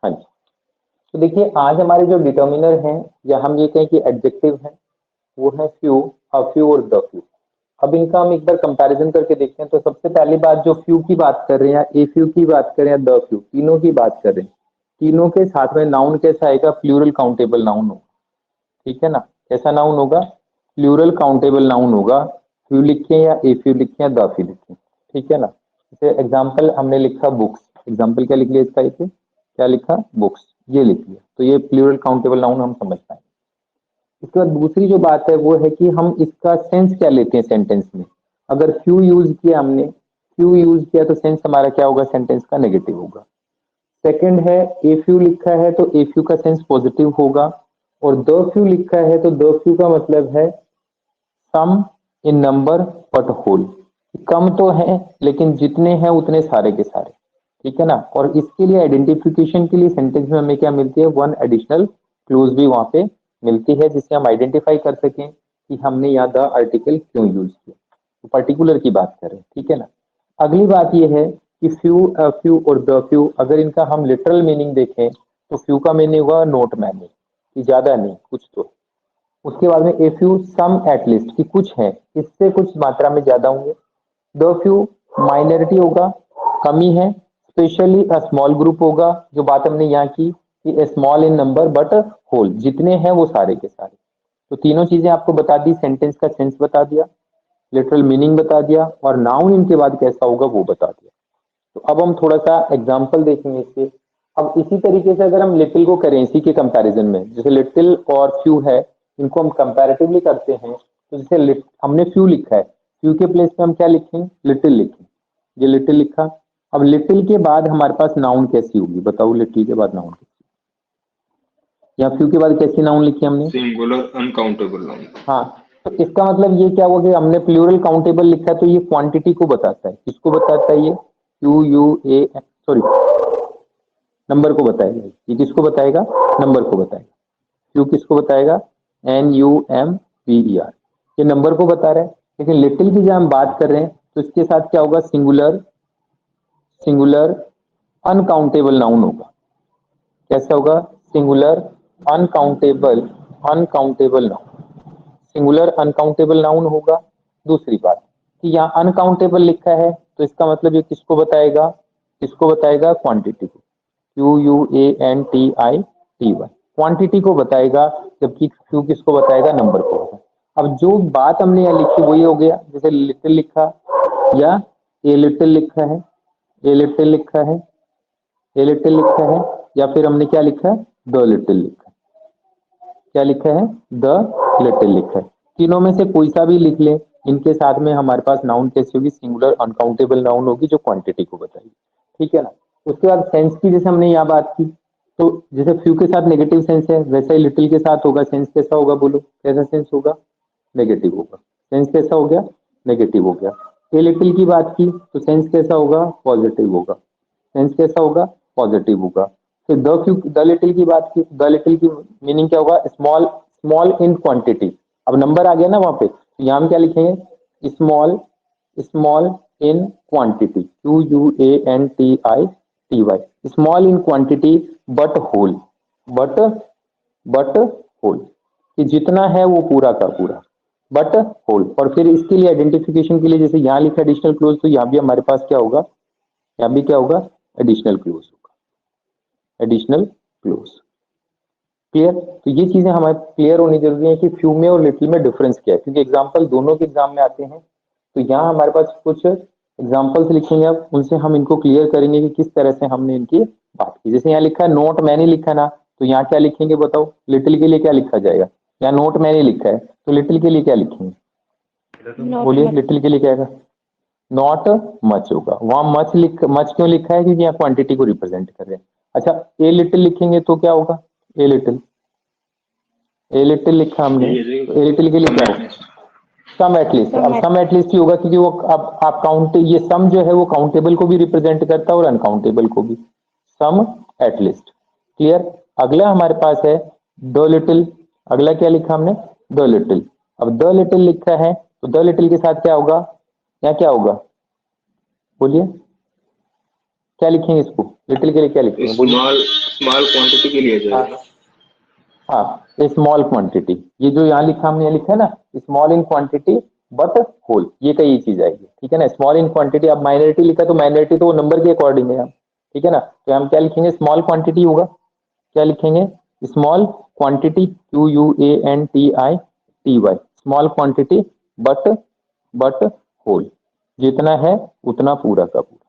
हाँ जी। तो देखिए आज हमारे जो डिटर्मिनर हैं या हम ये कहें कि एडजेक्टिव हैं वो है फ्यू, अ फ्यू और द फ्यू। अब इनका हम एक बार कंपैरिजन करके देखते हैं। तो सबसे पहली बात जो फ्यू की बात कर रहे हैं या ए फ्यू की बात करें या द फ्यू, तीनों की बात कर रहे हैं, तीनों के साथ में नाउन कैसा आएगा? प्लूरल काउंटेबल नाउन होगा। ठीक है ना? कैसा नाउन होगा? प्लूरल काउंटेबल नाउन होगा। फ्यू लिखें या ए फ्यू लिखें या द फ्यू लिखें। ठीक है ना? जैसे एग्जाम्पल हमने लिखा बुक्स, एग्जाम्पल क्या लिख लिया इसका? इसे क्या लिखा? बुक्स, ये लिख लिया। तो ये प्लूरल काउंटेबल नाउन हम समझ पाएंगे। इसके बाद दूसरी जो बात है वो है कि हम इसका सेंस क्या लेते हैं सेंटेंस में। अगर फ्यू यूज किया हमने, फ्यू यूज किया तो सेंस हमारा क्या होगा? सेंटेंस का नेगेटिव होगा। सेकंड है ए फ्यू लिखा है तो ए फ्यू का सेंस पॉजिटिव होगा, और द फ्यू लिखा है तो द फ्यू का मतलब है सम इन नंबर बट होल। कम तो है लेकिन जितने हैं उतने सारे के सारे। ठीक है ना? और इसके लिए आइडेंटिफिकेशन के लिए सेंटेंस में हमें क्या मिलती है? वन एडिशनल क्लूज भी वहां पे मिलती है, जिससे हम आइडेंटिफाई कर सकें कि हमने यहाँ द आर्टिकल क्यों यूज किया। तो पर्टिकुलर की बात करें। ठीक है ना? अगली बात यह है कि फ्यू, फ्यू और द फ्यू, अगर इनका हम लिटरल मीनिंग देखें तो फ्यू का मीनिंग होगा नोट मैनी, कि ज्यादा नहीं कुछ तो। उसके बाद में ए फ्यू सम एटलीस्ट, कि कुछ है, इससे कुछ मात्रा में ज्यादा होंगे। द फ्यू माइनॉरिटी होगा, कमी है। स्पेशली अ स्मॉल ग्रुप होगा, जो बात हमने यहाँ की कि small in number but whole, जितने हैं वो सारे के सारे। तो तीनों चीजें आपको बता दी, सेंटेंस का सेंस बता दिया, लिटरल मीनिंग बता दिया, और नाउन इनके बाद कैसा होगा वो बता दिया। तो अब हम थोड़ा सा एग्जाम्पल देखेंगे इसके। अब इसी तरीके से अगर हम लिटिल को करें इसी के कंपैरिजन में, जैसे लिटिल और फ्यू है, इनको हम कंपैरेटिवली करते हैं। तो जैसे हमने फ्यू लिखा है, फ्यू के प्लेस पे हम क्या लिखें? लिटिल लिखें। ये लिटिल लिखा। अब लिटिल के बाद हमारे पास नाउन कैसी होगी बताओ? लिटिल के बाद नाउन कैसी, या फ्यू के बाद कैसी नाउन लिखी हमने? Singular uncountable noun. हाँ। तो इसका मतलब ये क्या हुआ कि हमने प्लूरल काउंटेबल लिखा है, तो ये क्वांटिटी को बताता है। किसको बताता है? ये क्यू यू ए, सॉरी, नंबर को बताएगा। ये किसको बताएगा? नंबर को बताएगा। क्यू किसको बताएगा? N U M B E R, ये नंबर को बता रहा है। लेकिन लिटिल की जब हम बात कर रहे हैं तो इसके साथ क्या होगा? सिंगुलर, सिंगुलर अनकाउंटेबल नाउन होगा। कैसा होगा? Singular uncountable, uncountable noun, singular uncountable noun होगा। दूसरी बात कि यहाँ अनकाउंटेबल लिखा है तो इसका मतलब ये किसको बताएगा? किसको बताएगा? क्वांटिटी को। Q U A N T I T Y, quantity को बताएगा। जबकि फ्यू किसको बताएगा? नंबर को होगा। अब जो बात हमने यहाँ लिखी वही हो गया। जैसे लिटिल लिखा या ए लिटिल लिखा है, ए लिटिल लिखा है, ए लिटिल लिखा है, या फिर हमने क्या लिखा है? द लिटिल लिखा है। क्या लिखा है? द लिटिल लिखा है। तीनों में से कोई सा भी लिख ले, इनके साथ में हमारे पास नाउन कैसी होगी? सिंगुलर अनकाउंटेबल नाउन होगी, जो क्वांटिटी को बताएगी। ठीक है ना? उसके बाद सेंस की जैसे हमने यहाँ बात की, तो जैसे फ्यू के साथ नेगेटिव सेंस है, वैसा ही लिटिल के साथ होगा। सेंस कैसा होगा? बोलो कैसा सेंस होगा? नेगेटिव होगा। सेंस कैसा हो गया? नेगेटिव हो गया। ए लिटिल की बात की तो सेंस कैसा होगा? पॉजिटिव होगा। सेंस कैसा होगा? पॉजिटिव होगा। फिर द फ्यू, द लिटिल की बात की, द लिटिल की मीनिंग क्या होगा? Small, small in quantity. अब नंबर आ गया ना वहां पे, तो यहाँ हम क्या लिखेंगे? Small, small in quantity, Q U A N T I T Y, small in quantity but whole, but, but whole, कि जितना है वो पूरा का पूरा, बट होल। और फिर इसके लिए आइडेंटिफिकेशन के लिए जैसे यहाँ लिखा एडिशनल क्लोज, तो यहाँ भी हमारे पास क्या होगा? यहाँ भी क्या होगा? एडिशनल क्लोज होगा, एडिशनल क्लोज। क्लियर? तो ये चीजें हमारे क्लियर होनी जरूरी है कि फ्यू में और लिटिल में डिफरेंस क्या है, क्योंकि एग्जाम्पल दोनों के एग्जाम में आते हैं। तो यहाँ हमारे पास कुछ एग्जाम्पल्स लिखेंगे, अब उनसे हम इनको क्लियर करेंगे कि किस तरह से हमने इनकी बात की। जैसे यहाँ लिखा है नोट मैनी लिखा ना, तो यहाँ क्या लिखेंगे बताओ? लिटिल के लिए क्या लिखा जाएगा? यहाँ नोट मैनी लिखा है तो लिटिल के लिए क्या लिखेंगे? नॉट बोलिए मच। लिटिल के लिए क्या है? नॉट मच होगा। वहां मच क्यों लिखा है? क्योंकि यहाँ क्वांटिटी को रिप्रेजेंट कर रहे हैं। अच्छा, ए लिटिल लिखेंगे तो क्या होगा? ए लिटिल, ए लिटिल लिखा हमने तो ए लिटिल के लिए सम क्या होगा? एटलीस्ट। सम एटलीस्ट। सम अब सम एटलीस्ट ही होगा क्योंकि वो अब आप काउंट, ये सम जो है वो काउंटेबल को भी रिप्रेजेंट करता है और अनकाउंटेबल को भी। सम एटलीस्ट। क्लियर? अगला हमारे पास है द लिटिल। अगला क्या लिखा हमने? The little. अब द लिटिल लिखा है तो द लिटिल के साथ क्या होगा? यहाँ क्या होगा? बोलिए क्या लिखेंगे इसको? लिटिल के लिए क्या लिखेंगे बोलिए? स्मॉल स्मॉल क्वांटिटी के लिए जाएगा। हाँ स्मॉल क्वांटिटी, ये जो यहाँ लिखा हमने यहाँ लिखा है ना, small in quantity but whole, ये कई चीज आएगी, ठीक है ना। स्मॉल इन क्वांटिटी, अब माइनॉरिटी लिखा तो माइनॉरिटी तो वो नंबर के अकॉर्डिंग है, ठीक है ना। तो हम क्या लिखेंगे, स्मॉल क्वांटिटी होगा, क्या लिखेंगे, small quantity, QUANTITY, small quantity but whole, जितना है उतना पूरा का पूरा।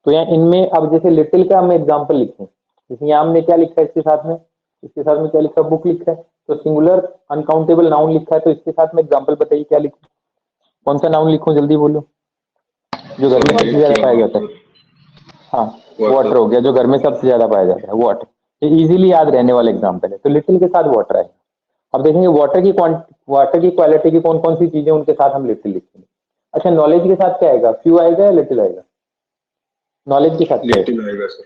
तो यहाँ इनमें अब जैसे लिटिल का हम एग्जांपल लिखें, जैसे यहाँ हमने क्या लिखा है इसके साथ में, इसके साथ में क्या लिखा है, बुक लिखा है, तो सिंगुलर अनकाउंटेबल नाउन लिखा है, तो इसके साथ में एग्जांपल बताइए क्या लिखूं, कौन सा नाउन लिखूं, जल्दी बोलो, जो घर में सबसे ज्यादा पाया जाता है। हाँ वाटर हो गया, जो घर में सबसे ज्यादा पाया जाता है, वाटर, ये इजीली याद रहने वाला एग्जांपल है। तो लिटिल के साथ वाटर है। अब देखेंगे वाटर की क्वालिटी की कौन कौन सी चीजें, उनके साथ हम लिटिल लिखेंगे। अच्छा नॉलेज के साथ क्या आएगा, फ्यू आएगा या लिटिल आएगा? नॉलेज के साथ क्या आएगा? लिटिल आएगा सर।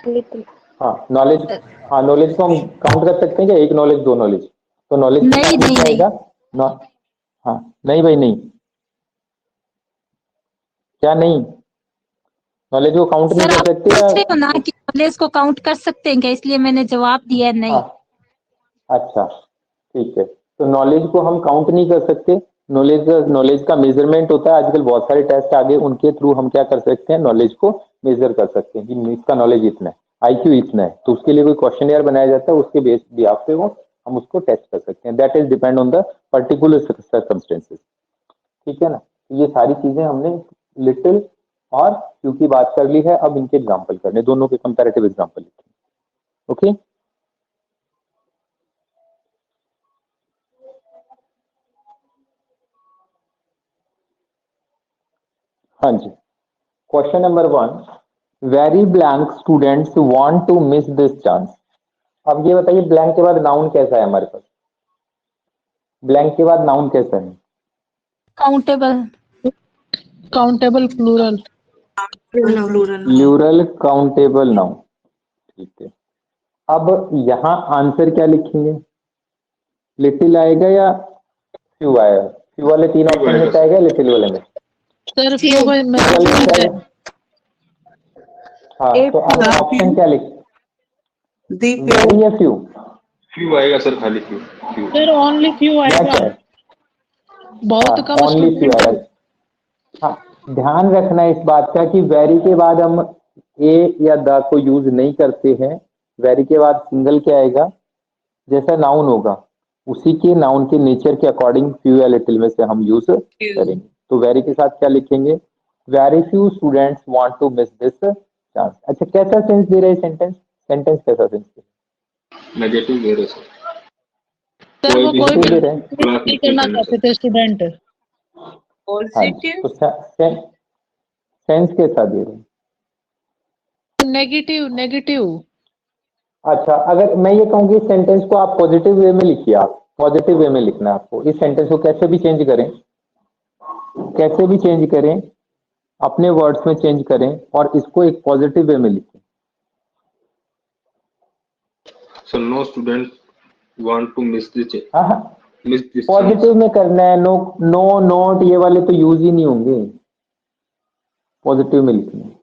लिटिल। हाँ नॉलेज, हाँ नॉलेज को हम काउंट कर सकते हैं क्या, एक नॉलेज दो नॉलेज? तो नॉलेज के नहीं साथ में नहीं क्या नहीं, आएगा? नॉ हाँ नहीं भाई नहीं, क्या नहीं, नॉलेज को काउंट नहीं सर कर आप सकते पूछ या? रहे हो ना कि नॉलेज को काउंट कर सकते हैं क्या, इसलिए मैंने जवाब दिया है नहीं। हाँ अच्छा ठीक है, तो नॉलेज को हम काउंट नहीं कर सकते। नॉलेज का मेजरमेंट होता है, आजकल बहुत सारे टेस्ट आ गए, उनके थ्रू हम क्या कर सकते हैं, नॉलेज को मेजर कर सकते हैं कि इसका नॉलेज इतना है, IQ इतना है, तो उसके लिए कोई क्वेश्चन बनाया जाता है, उसके बेस बिहाफ पे वो हम उसको टेस्ट कर सकते हैं। That is depend on the particular circumstances, ठीक है ना। तो ये सारी चीजें हमने लिटिल और क्यू की बात कर ली है, अब इनके एग्जाम्पल करने, दोनों के कंपैरेटिव एग्जाम्पल लिखेंगे, ओके। हाँ जी, question number 1, very blank students want to miss this chance. अब ये बताइए ब्लैंक के बाद नाउन कैसा है हमारे पास, ब्लैंक के बाद नाउन कैसा है? Countable. Countable plural. Plural countable noun, ठीक है। अब यहाँ आंसर क्या लिखेंगे, लिटिल आएगा या फ्यू आएगा? फ्यू वाले तीन फ्यू ऑप्शन आएगा में से आएगा, लिटिल वाले में? सर फ्यू में टोटल में से है। आएगा? हाँ तो अब ऑप्शन क्या लिख, वेरी या फ्यू? फ्यू आएगा सर, खाली few. Few sir only few या आएगा, क्या है? बहुत कम ओनली फ्यू स्टूडेंट है। आएगा। हाँ ध्यान रखना इस बात का कि वेरी के बाद हम ए या द को यूज नहीं करते हैं। वेरी के बाद सिंगल क्या आएगा, जैसा नाउन होगा उसी के नाउन के नेचर के अकॉर्डिंग फ्यू या लिटिल में से हम यूज करेंगे। तो वेरी के साथ क्या लिखेंगे, very few students want to miss this chance. अच्छा कैसा सेंस दे रहे हैं सेंटेंस, सेंटेंस कैसा सेंस दे नेगेटिव दे रहे सर, सर वो कोई भी दे रहे हैं? क्लास नहीं करना लोकेशन है चाहते सर। थे स्टूडेंट। हाँ जी, तो सेंस कैसा दे रहे हैं? Negative negative. अच्छा अगर मैं ये कहूँ कि सेंटेंस को आप पॉजिटिव वे में लिखिए, आप पॉजिटिव वे में लिखना है आपको, इस सेंटेंस को कैसे भी चेंज करें, कैसे भी चेंज करें, अपने वर्ड्स में चेंज करें और इसको एक पॉजिटिव वे में लिखें। Sir no student want to miss this हाँ चांस। पॉजिटिव में करना है, नो नो नोट ये वाले तो यूज ही नहीं होंगे, पॉजिटिव में लिखना है।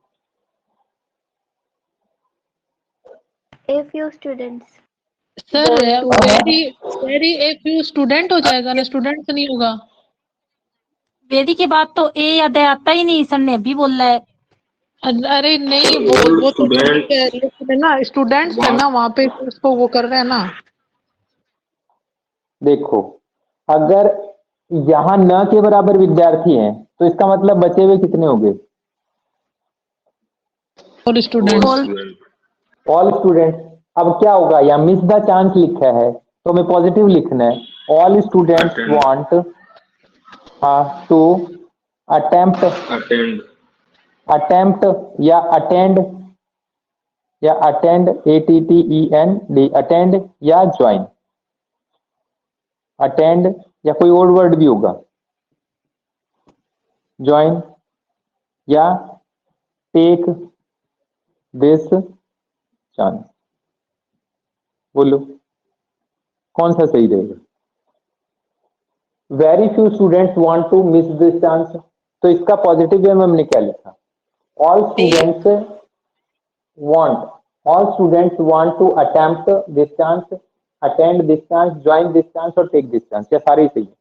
A few students sir want to very very a few student हो जाएगा ना, स्टूडेंट नहीं होगा। वेरी के बाद तो ए या दे आता ही नहीं, सर ने अभी बोला है। अरे नहीं सर वो ऑल वो तो ठीक स्टूडेंट्स है, लेकिन है ना स्टूडेंट्स है ना वहाँ पे, तो उसको वो कर रहे हैं ना। देखो अगर यहाँ न के बराबर विद्यार्थी हैं तो इसका मतलब बचे हुए कितने हो गए, और स्टूडेंट्स। स्टूडेंट। All student. अब क्या होगा, यहाँ मिस द चांस लिखा है तो हमें पॉजिटिव लिखना है, all students Attend. Want to attempt, attend. Attempt या अटेंड ATTEND, अटेंड या ज्वाइन, अटेंड या कोई और वर्ड भी होगा, ज्वाइन या टेक दिस चांस। बोलो कौन सा सही रहेगा? Very few students want to miss this chance, तो इसका पॉजिटिव वे में हमने क्या लिखा, all students want, all students want to attempt this chance, attend this chance, join this chance और take this chance, या सारे ही सही है?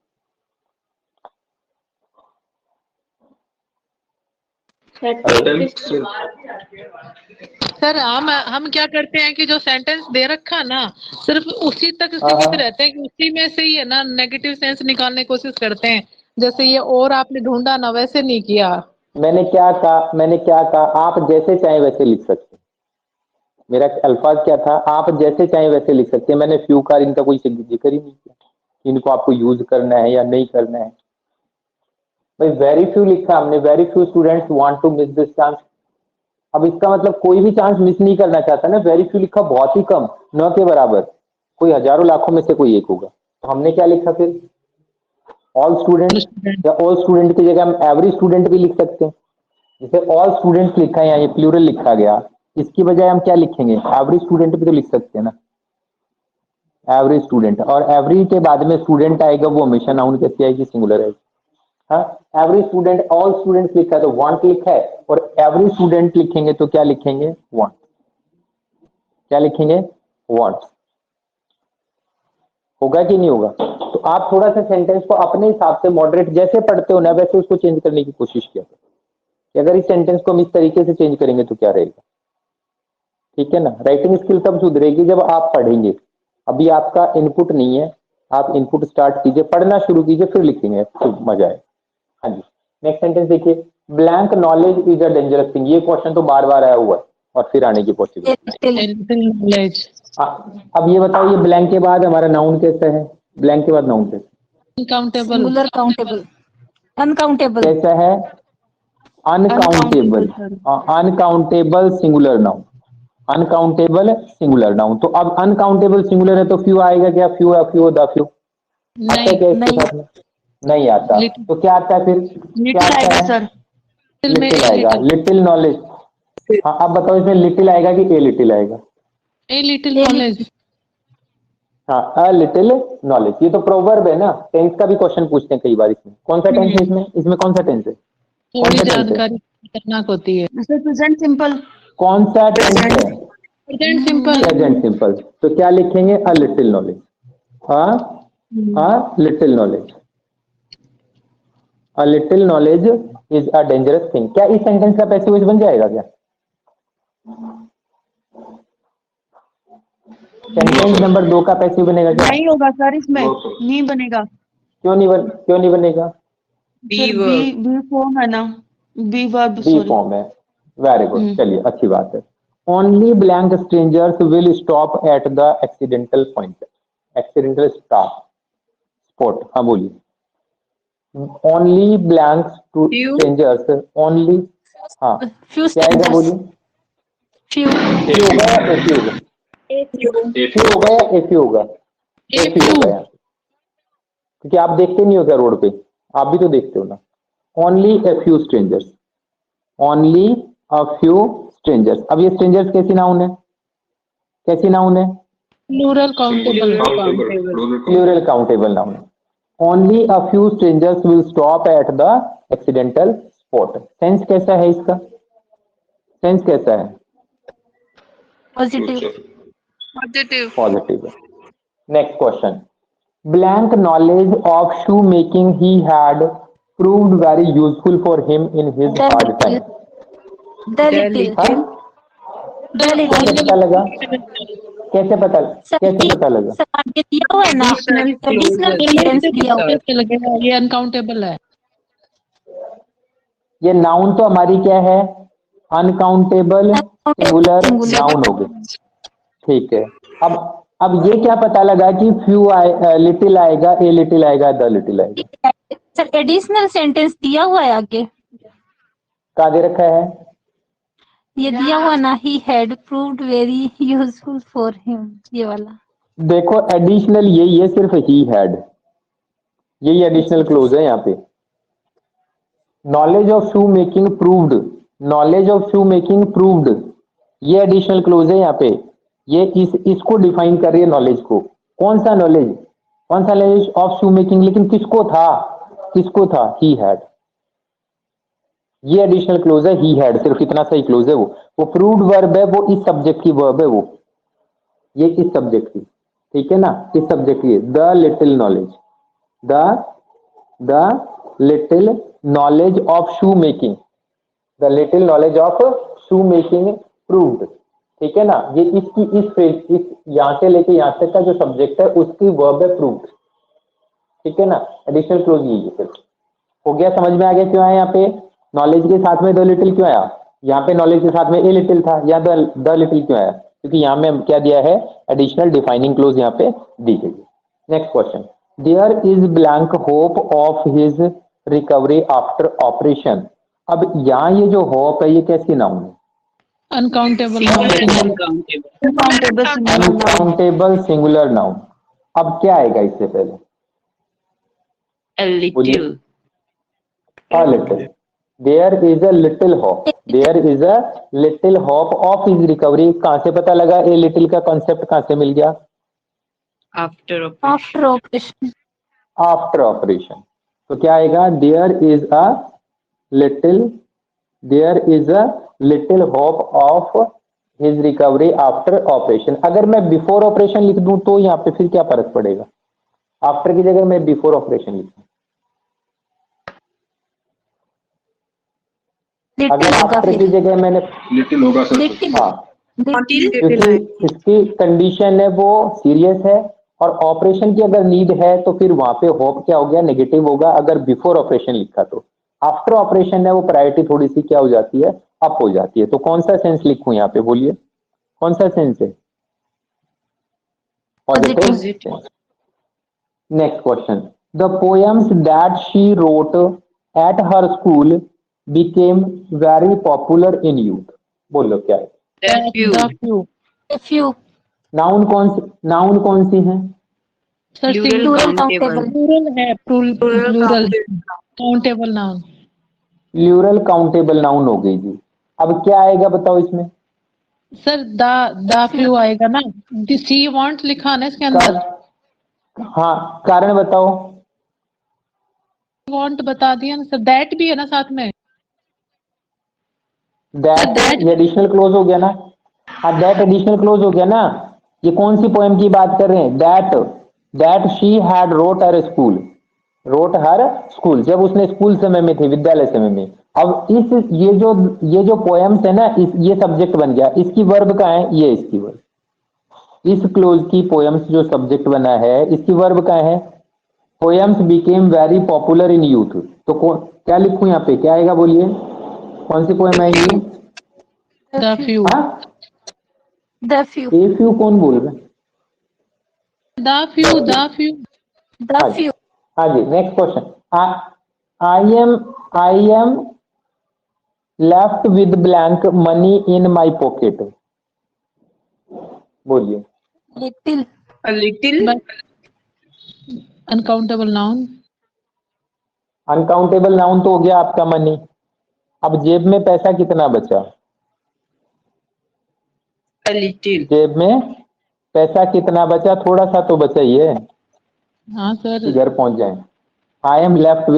सर हम क्या करते हैं कि जो सेंटेंस दे रखा ना सिर्फ उसी तक सीमित रहते हैं कि उसी में से ही है ना नेगेटिव सेंस निकालने की कोशिश करते हैं। जैसे ये और आपने ढूंढा ना वैसे नहीं किया। मैंने क्या कहा, आप जैसे चाहे वैसे लिख सकते हैं। मेरा अल्फाज क्या था, आप जैसे चाहे वैसे लिख सकते हैं। मैंने फ्यू का इनका कोई जिक्र ही नहीं किया, इनको आपको यूज करना है या नहीं करना है। भाई वेरी फ्यू लिखा हमने, very few students want to miss this chance. अब इसका मतलब कोई भी चांस मिस नहीं करना चाहता ना, वेरी फ्यू लिखा बहुत ही कम, न के बराबर, कोई हजारों लाखों में से कोई एक होगा। तो हमने क्या लिखा फिर, ऑल स्टूडेंट, या ऑल स्टूडेंट की जगह हम एवरी स्टूडेंट भी लिख सकते हैं। जैसे ऑल स्टूडेंट्स लिखा है, यहाँ ये प्लूरल लिखा गया, इसकी बजाय हम क्या लिखेंगे, एवरी स्टूडेंट भी तो लिख सकते हैं ना, एवरी स्टूडेंट। और एवरी के बाद में स्टूडेंट आएगा, वो हमेशा नाउन कैसे आएगी, सिंगुलर आएगी। हाँ, एवरी स्टूडेंट, ऑल स्टूडेंट्स लिखा है तो वांट लिखा है, और एवरी स्टूडेंट लिखेंगे तो क्या लिखेंगे, वांट। क्या लिखेंगे, वांट। होगा कि नहीं होगा? तो आप थोड़ा सा सेंटेंस को अपने हिसाब से मॉडरेट जैसे पढ़ते हो ना वैसे उसको चेंज करने की कोशिश किया करो, कि अगर इस सेंटेंस को हम इस तरीके से चेंज करेंगे तो क्या रहेगा। ठीक है ना, राइटिंग स्किल तब सुधरेगी जब आप पढ़ेंगे। अभी आपका इनपुट नहीं है, आप इनपुट स्टार्ट कीजिए, पढ़ना शुरू कीजिए, फिर लिखेंगे तो मजा आए। हाँ जी, नेक्स्ट सेंटेंस देखिए, blank knowledge is a dangerous thing. ये क्वेश्चन तो बार बार आया हुआ है और फिर आने की पॉसिबिलिटी। अब ये बताओ, ये ब्लैंक के बाद हमारा नाउन कैसा है, ब्लैंक के बाद नाउन कैसा है, सिंगुलर काउंटेबल, अनकाउंटेबल कैसा है, uncountable, uncountable singular noun, uncountable singular noun. तो अब अनकाउंटेबल सिंगुलर है तो फ्यू आएगा क्या, फ्यू है, फ्यू द फ्यू आता है क्या इसके साथ में, नहीं आता। तो क्या आता है फिर, क्या आता है, लिटिल आएगा, लिटिल नॉलेज। हाँ, अब बताओ इसमें लिटिल आएगा कि ए लिटिल आएगा, ए लिटिल नॉलेज। हाँ, अ लिटिल नॉलेज। ये तो प्रोवर्ब है ना, टेंस का भी क्वेश्चन पूछते हैं कई बार। इसमें कौन सा टेंस है, इसमें कौन सा टेंस है, थोड़ी जानकारी खतरनाक होती है। प्रेजेंट सिंपल, कौन सा टेंस है, प्रेजेंट सिंपल। Present simple. तो क्या लिखेंगे, a little knowledge, a little knowledge. A little knowledge is a dangerous thing. क्या इस सेंटेंस का पैसिव वॉइस बन जाएगा क्या, सेंटेंस नंबर 2 का पैसिव बनेगा क्या, नहीं होगा सर, इसमें No, sir. नहीं बनेगा। क्यों नहीं बनेगा, सर बी फॉर्म है ना, be verb, be sorry. Form है, वेरी गुड, चलिए अच्छी बात है। Only blank strangers will stop at the accidental point, accidental spot. हाँ बोलिए, ओनली ब्लैंक स्ट्रेंजर्स, ओनली, हाँ फ्यू क्या आएगा बोलिए, फ्यू फ्यू होगा या एफी होगा, फ्यू होगा या एफी होगा, एफी होगा यहाँ, क्योंकि आप देखते नहीं हो क्या रोड पे, आप भी तो देखते हो ना। Only a few strangers, only a few strangers. अब ये स्ट्रेंजर्स कैसी नाउन है, कैसी नाउन है, plural countable. Plural countable noun. Only a few strangers will stop at the accidental spot. Sense कैसा है इसका, सेंस कैसा है, positive, positive. Next question, blank knowledge of shoemaking he had proved very useful for him in his hard time. The little, हाँ? The कैसे little. पता लगा, कैसे पता लगा, सर आगे दिया हुआ है ना, एडिशनल सेंटेंस दिया हुआ है। कैसे लगेगा, ये अनकाउंटेबल है। ये नाउन तो हमारी क्या है, अनकाउंटेबल सिंगुलर नाउन हो गई। ठीक है, अब ये क्या पता लगा कि फ्यू लिटिल आएगा, ए लिटिल आएगा, द लिटिल आएगा। सर एडिशनल सेंटेंस दिया हुआ है आगे, क्या दे रखा है, ये दिया हुआ ना, he had proved very useful for him, ये वाला। देखो एडिशनल यही है, सिर्फ ही हैड, यही एडिशनल क्लोज है यहाँ पे। Knowledge of shoe making proved, knowledge of shoe making proved, ये एडिशनल क्लोज है यहाँ पे। ये इसको डिफाइन कर रही है नॉलेज को। कौन सा नॉलेज, कौन सा नॉलेज ऑफ शू मेकिंग, लेकिन किसको था, ही हैड। ये एडिशनल क्लोज है ही हैड, सिर्फ इतना सा ही क्लोज है वो प्रूव्ड वर्ब है, वो इस सब्जेक्ट की वर्ब है, वो ये इस सब्जेक्ट की, ठीक है ना, इस सब्जेक्ट की the little knowledge, the little knowledge of shoe making, the little knowledge of shoe making proved, ठीक है ना, ये इसकी इस यहां से लेके यहां तक का जो सब्जेक्ट है उसकी वर्ब है प्रूव्ड, ठीक है ना, एडिशनल क्लोज ये सिर्फ हो गया, समझ में आ गया क्यों आया यहाँ पे नॉलेज के साथ में द लिटिल क्यों आया, यहाँ पे नॉलेज के साथ में ए लिटिल था, या द लिटिल क्यों आया, क्योंकि यहाँ में क्या दिया है एडिशनल डिफाइनिंग क्लोज यहाँ पे दी गई है। Next question, there is blank hope of his recovery after operation. अब यहाँ ये जो होप है ये कैसी नाउन है, अनकाउंटेबल अनकाउंटेबल सिंगुलर नाउन। अब क्या आएगा इससे पहले, A little. a little, there is a little hope, there is a little hope of his recovery। कहां से पता लगा ए लिटिल का कॉन्सेप्ट कहां से मिल गया, After operation. After operation. After operation. तो क्या आएगा, there is a little hope of his recovery after operation. अगर मैं बिफोर ऑपरेशन लिख दूं तो यहाँ पे फिर क्या फर्क पड़ेगा, आफ्टर की जगह मैं बिफोर ऑपरेशन लिखूं, अगर Little होगा आफ्टर की फिर। जगह मैंने लिटिल होगा सर। Little। हाँ, Little। क्योंकि इसकी कंडीशन है वो सीरियस है और ऑपरेशन की अगर नीड है तो फिर वहां पे होप क्या हो गया, नेगेटिव होगा अगर बिफोर ऑपरेशन लिखा तो। आफ्टर ऑपरेशन है वो प्रायोरिटी थोड़ी सी क्या हो जाती है, अप हो जाती है। तो कौन सा सेंस लिखूं यहाँ पे, बोलिए कौन सा सेंस है, positive. Next question, the poems that she wrote at her school became very popular in youth. बोलो क्या है, A few। नाउन कौन सी है, सर Plural countable। प्लूरल है, plural countable noun. Plural countable noun हो गई जी। अब क्या आएगा बताओ इसमें, सर द फ्यू आएगा ना, शी वांट लिखा ना इसके अंदर, हाँ कारण बताओ, वांट बता दिया ना सर, दैट भी है ना साथ में। दैट that- ये एडिशनल क्लोज हो गया ना, हाँ दैट एडिशनल क्लोज हो गया ना। ये कौन सी पोएम की बात कर रहे हैं, that she had wrote her school, wrote her school, जब उसने स्कूल समय में थी, विद्यालय समय में। अब ये जो पोएम्स है ना, ये सब्जेक्ट बन गया, इसकी वर्ब कहाँ है, ये इसकी वर्ब, इस क्लोज की पोएम्स जो सब्जेक्ट बना है इसकी वर्ब कहाँ है, poems became very popular in youth. तो क्या लिखूं यहाँ पे, क्या आएगा बोलिए, कौन सी पोएम आएगी, द फ्यू। हाँ The few। ए फ्यू कौन बोल रहे हैं, द फ्यू The few। हाँ जी। Next question, I am left with blank money in my pocket. बोलिए, Little। A little. Uncountable noun. Uncountable noun तो हो गया आपका मनी। अब जेब में पैसा कितना बचा, A little. जेब में पैसा कितना बचा, थोड़ा सा तो बचा ही है, हाँ सर। घर पहुंच जाए। I am left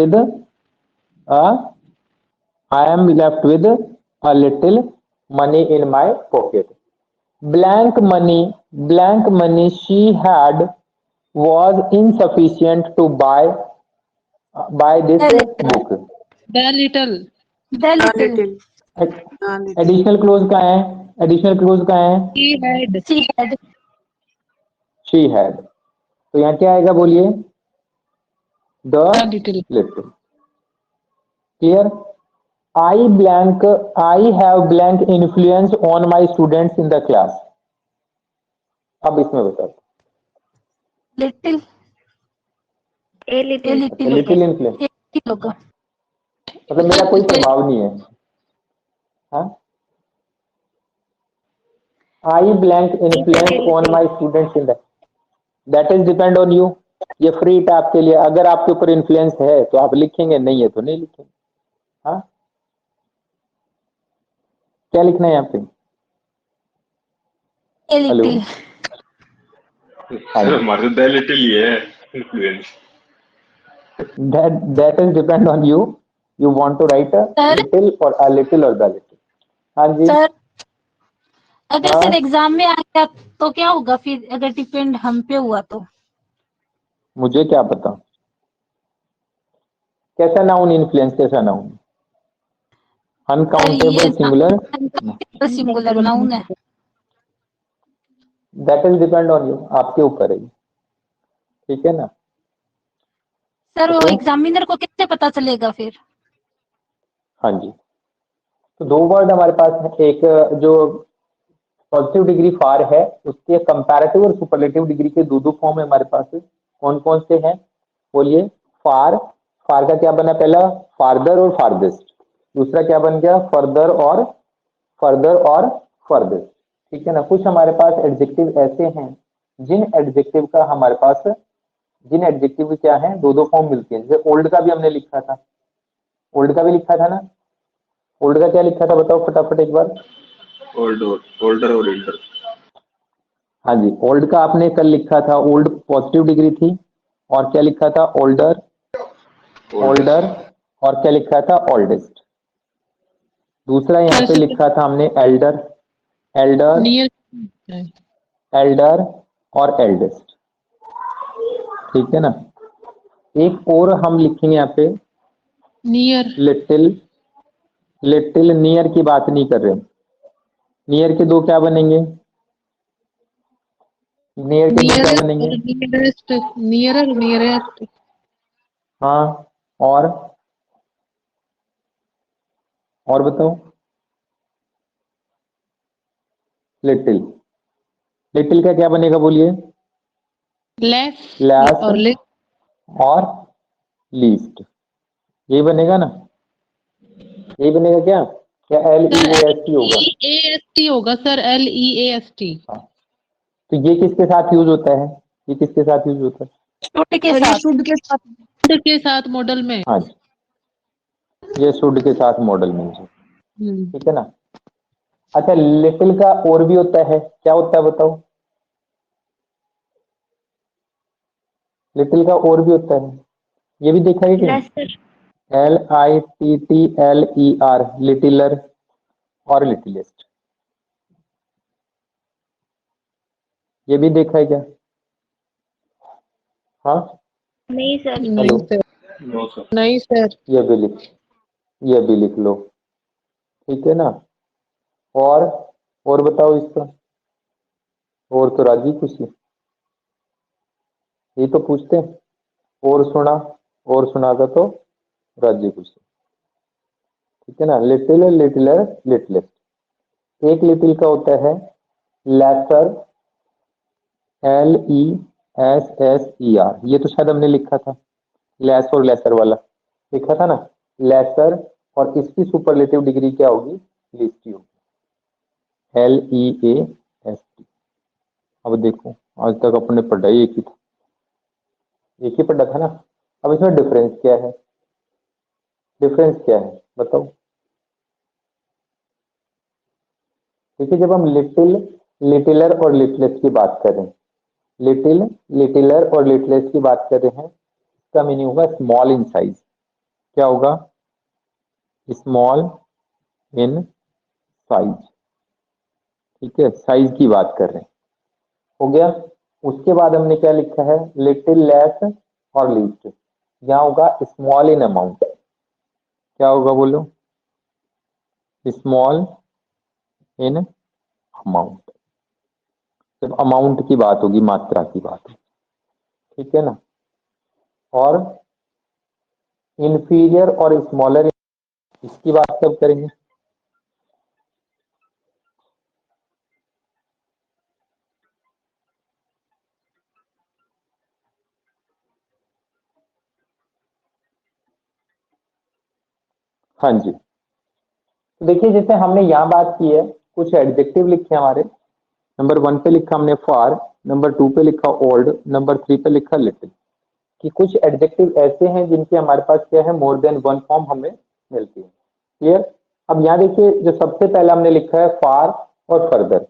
with a little money in my pocket. Blank money she had was insufficient to buy this book. The little. The little। Additional clause कहाँ है, एडिशनल क्लोज कहाँ है, he had. She had। She had. तो यहाँ क्या आएगा बोलिए, the little. Little. Clear, I have blank influence on my students in the class. अब इसमें बताओ, Little। A little। Little influence Little होगा। मतलब मेरा कोई प्रभाव नहीं है, हाँ, आई blank influence on my students in the, that is depend on you. ये फ्री है आपके लिए, अगर आपके ऊपर इन्फ्लुएंस है तो आप लिखेंगे, नहीं है तो नहीं लिखेंगे। हाँ, क्या लिखना है यहाँ पे, A little। सर हमारे तो द लिटिल ही है influence. that is depend on you। You want to write a sir little और अ लिटिल और द लिटिल। हाँ जी। सर अगर हाँ सर एग्जाम में आ गया तो क्या होगा फिर, अगर डिपेंड हम पे हुआ तो? मुझे क्या पता कैसा नाउन इन्फ्लुएंस, कैसा नाउन? सर ये अनकाउंटेबल सिंगुलर, सिंगुलर नाउन है। That is depend on you, आपके ऊपर है ये, ठीक है ना। सर वो ओके एग्जामिनर को कैसे पता चलेगा फिर? हाँ जी, तो दो वर्ड हमारे पास है, एक जो पॉजिटिव डिग्री फार है उसके कंपैरेटिव और सुपरलेटिव डिग्री के दो दो फॉर्म है हमारे पास। कौन कौन से हैं बोलिए? फार, फार का क्या बना पहला? फार्दर और फारदेस्ट। दूसरा क्या बन गया? फर्दर और फर्दर और फर्देस्ट, ठीक है ना। कुछ हमारे पास एडजेक्टिव ऐसे हैं जिन एडजेक्टिव का हमारे पास, जिन एडजेक्टिव की क्या है दो दो फॉर्म मिलती है। जैसे ओल्ड का भी हमने लिखा था, ओल्ड का भी लिखा था ना। ओल्ड का क्या लिखा था बताओ फटाफट एक बार। older और elder। हाँ जी, ओल्ड का आपने कल लिखा था, ओल्ड पॉजिटिव डिग्री थी, और क्या लिखा था? ओल्डर, ओल्डर, और क्या लिखा था? ओल्डेस्ट। दूसरा यहाँ पे लिखा था हमने एल्डर, एल्डर, नियर एल्डर और एल्डेस्ट, ठीक है ना। एक और हम लिखेंगे यहाँ पे नियर लिटिल, लिटिल नियर की बात नहीं कर रहे। नियर के दो क्या बनेंगे? नियर के दो क्या नियरेस्ट बनेंगे? और नियरेस्ट, नियरर नियरेस्ट। हाँ, और बताओ। लिटिल, लिटिल का क्या बनेगा बोलिए? लेस लेस और लेस। और लीस्ट, यही बनेगा ना, यही बनेगा क्या? क्या L E sir A S T होगा? LEAST होगा सर, LEAST। हाँ, तो ये किसके साथ यूज होता है? ये किसके साथ यूज होता है? छोटे के सर ये साथ। शुड के साथ। के साथ मॉडल में। हाँ जी, ये शुड के साथ मॉडल में यूज, हम्म। ठीक है ना। अच्छा, लिटिल का और भी होता है, क्या होता है बताओ? लिटिल का और भी होता है, ये भी देखा है कि नहीं? LITTLER, लिटिलर और लिटिलेस्ट, ये भी देखा है क्या? हाँ, नहीं सर। नहीं हेलो, सर, नो सर। नहीं सर। ये भी लिख, ये भी लिख लो, ठीक है ना। और बताओ इसका, और तो राजी खुशी, ये तो पूछते हैं। और सुना, और सुनाता तो राजी खुशी, ठीक है ना। Little, littler, littlest. एक लिटिल का होता है लेसर, LESSER, ये तो शायद हमने लिखा था, लेस और लेसर वाला लिखा था ना, लेसर, और इसकी सुपरलेटिव डिग्री क्या होगी? लीस्ट होगी, LEAST। अब देखो, आज तक अपने पढ़ाई एक ही था, एक ही पढ़ा था ना। अब इसमें डिफरेंस क्या है? डिफरेंस क्या है बताओ? देखिए, जब हम लिटिल, लिटिलर और लिटलेस्ट की बात करें, लिटिल, लिटिलर और लिटलेस्ट की बात कर रहे हैं, इसका मीनिंग होगा स्मॉल इन साइज। क्या होगा? स्मॉल इन साइज, ठीक है, साइज की बात कर रहे हैं, हो गया। उसके बाद हमने क्या लिखा है? लिटिल, लेस और लीस्ट। यहाँ होगा स्मॉल इन अमाउंट, क्या होगा बोलो? स्मॉल इन अमाउंट, जब अमाउंट की बात होगी, मात्रा की बात होगी, ठीक है ना। और इंफीरियर और स्मॉलर, इसकी बात कब करेंगे? हाँ जी, तो देखिए जैसे हमने यहाँ बात की है, कुछ एडजेक्टिव लिखे हमारे। नंबर 1 पे लिखा हमने फार, नंबर 2 पे लिखा ओल्ड, नंबर 3 पे लिखा लिटिल, कि कुछ एडजेक्टिव ऐसे हैं जिनके हमारे पास क्या है? मोर देन वन फॉर्म हमें मिलती है। क्लियर? अब यहाँ देखिए, जो सबसे पहला हमने लिखा है फार और फर्दर।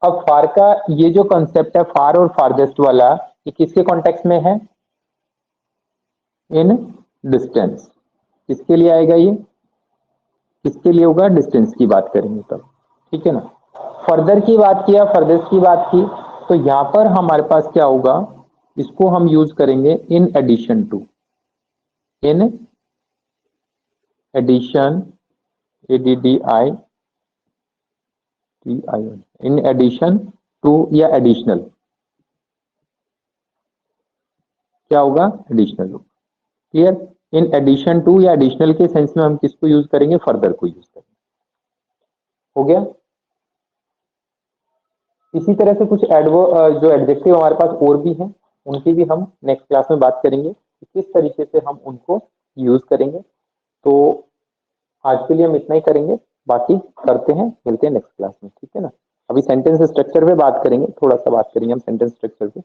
अब फार का ये जो कंसेप्ट है, फार और फारदेस्ट वाला, ये किसके कॉन्टेक्स्ट में है? इन डिस्टेंस, किसके लिए आएगा ये, किसके लिए होगा, डिस्टेंस की बात करेंगे तब, ठीक है ना। फर्दर की बात किया, फर्दर की बात की, तो यहां पर हमारे पास क्या होगा, इसको हम यूज करेंगे in addition to, in addition, ADDI TION, in addition to या एडिशनल, क्या होगा, एडिशनल होगा। क्लियर, इन एडिशन टू या एडिशनल के सेंस में हम किसको यूज करेंगे, फर्दर को यूज करेंगे। हो गया। इसी तरह से कुछ जो एडजेक्टिव हमारे पास और भी हैं, उनकी भी हम नेक्स्ट क्लास में बात करेंगे कि किस तरीके से हम उनको यूज करेंगे। तो आज के लिए हम इतना ही करेंगे, बाकी करते हैं, मिलते हैं नेक्स्ट क्लास में, ठीक है ना। अभी सेंटेंस स्ट्रक्चर पे बात करेंगे, थोड़ा सा बात करेंगे हम सेंटेंस स्ट्रक्चर पे।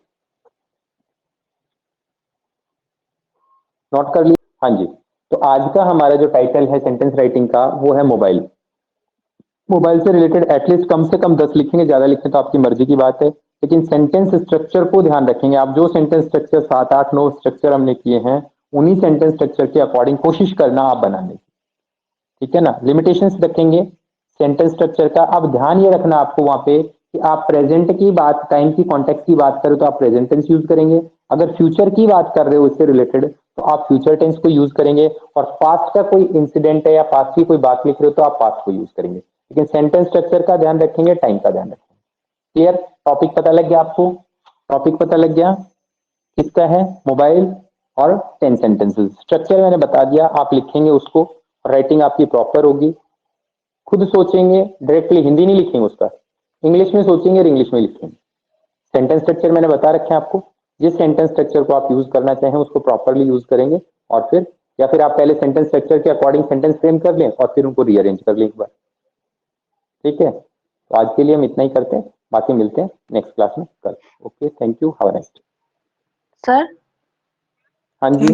नोट कर लिया, हाँ जी। तो आज का हमारा जो टाइटल है सेंटेंस राइटिंग का, वो है मोबाइल। मोबाइल से रिलेटेड एटलीस्ट कम से कम 10 लिखेंगे, ज्यादा लिखें तो आपकी मर्जी की बात है, लेकिन सेंटेंस स्ट्रक्चर को ध्यान रखेंगे आप। जो सेंटेंस स्ट्रक्चर 7, 8, 9 स्ट्रक्चर हमने किए हैं, उन्हीं सेंटेंस स्ट्रक्चर के अकॉर्डिंग कोशिश करना आप बनाने की, ठीक है ना। लिमिटेशंस रखेंगे सेंटेंस स्ट्रक्चर का। अब ध्यान ये रखना आपको वहां पे कि आप प्रेजेंट की बात, टाइम की कॉन्टेक्स्ट की बात करें तो आप प्रेजेंट टेंस यूज करेंगे, अगर फ्यूचर की बात कर रहे हो इससे रिलेटेड तो आप फ्यूचर टेंस को यूज करेंगे, और पास्ट का कोई इंसिडेंट है या पास्ट की कोई बात लिख रहे हो तो आप पास्ट को यूज करेंगे, लेकिन सेंटेंस स्ट्रक्चर का ध्यान रखेंगे, टाइम का ध्यान रखेंगे। क्लियर, टॉपिक पता लग गया आपको, टॉपिक पता लग गया किसका है, मोबाइल और 10 सेंटेंसेस। स्ट्रक्चर मैंने बता दिया, आप लिखेंगे उसको, राइटिंग आपकी प्रॉपर होगी, खुद सोचेंगे, डायरेक्टली हिंदी नहीं लिखेंगे उसका, इंग्लिश में सोचेंगे और इंग्लिश में लिखेंगे। सेंटेंस स्ट्रक्चर मैंने बता रखे हैं आपको, जिस सेंटेंस स्ट्रक्चर को आप यूज करना चाहें उसको प्रॉपरली यूज करेंगे, और फिर या फिर आप पहले सेंटेंस स्ट्रक्चर के अकॉर्डिंग सेंटेंस फ्रेम कर लें और फिर उनको रीअरेंज कर लें एक बार, ठीक है। तो आज के लिए हम इतना ही करते हैं, बाकी मिलते हैं नेक्स्ट क्लास में कल। Okay, thank you, have a nice day. Sir हाँ जी।